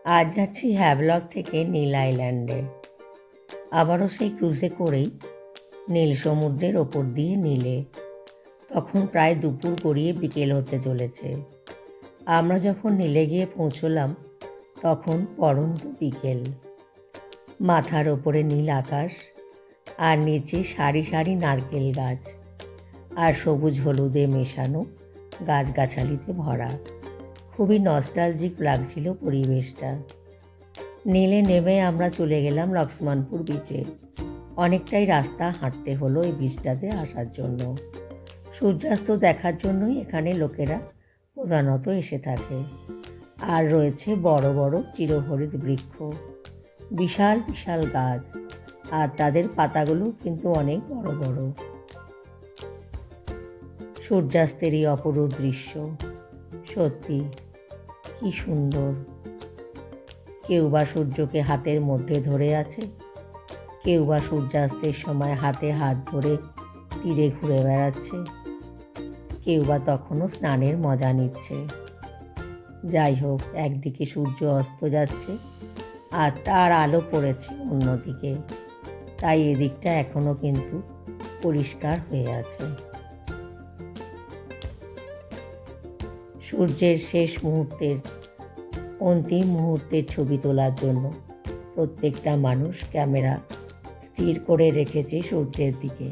আজ যাচ্ছি হ্যাভলক থেকে নীল আইল্যান্ডে। আবারও সেই ক্রুজে করেই নীল সমুদ্রের ওপর দিয়ে নীলে। তখন প্রায় দুপুর গড়িয়ে বিকেল হতে চলেছে। আমরা যখন নীলে গিয়ে পৌঁছলাম তখন পড়ন্ত বিকেল। মাথার ওপরে নীল আকাশ, আর নিচে সারি সারি নারকেল গাছ, আর সবুজ হলুদে মেশানো গাছগাছালিতে ভরা। খুবই নস্টালজিক লাগছিল পরিবেশটা। নীলে নেমে আমরা চলে গেলাম লক্ষ্মণপুর বিচে। অনেকটাই রাস্তা হাঁটতে হলো এই বিচটাতে আসার জন্য। সূর্যাস্ত দেখার জন্যই এখানে লোকেরা প্রধানত এসে থাকে। আর রয়েছে বড় বড় চিরহরিৎ বৃক্ষ, বিশাল বিশাল গাছ, আর তাদের পাতাগুলো কিন্তু অনেক বড় বড়। সূর্যাস্তের এই অপরূপ দৃশ্য সত্যি কি সুন্দর। কেউ বা সূর্যকে হাতের মধ্যে ধরে আছে, কেউ বা সূর্যাস্তের সময় হাতে হাত ধরে তীরে ঘুরে বেড়াচ্ছে, কেউ বা তখনও স্নানের মজা নিচ্ছে। যাই হোক, একদিকে সূর্য অস্ত যাচ্ছে আর তার আলো পড়েছে অন্যদিকে, তাই এদিকটা এখনো কিন্তু পরিষ্কার হয়ে আছে। সূর্যের শেষ মুহূর্তের অন্তিম মুহূর্তের ছবি তোলার জন্য প্রত্যেকটা মানুষ ক্যামেরা স্থির করে রেখেছে সূর্যের দিকে।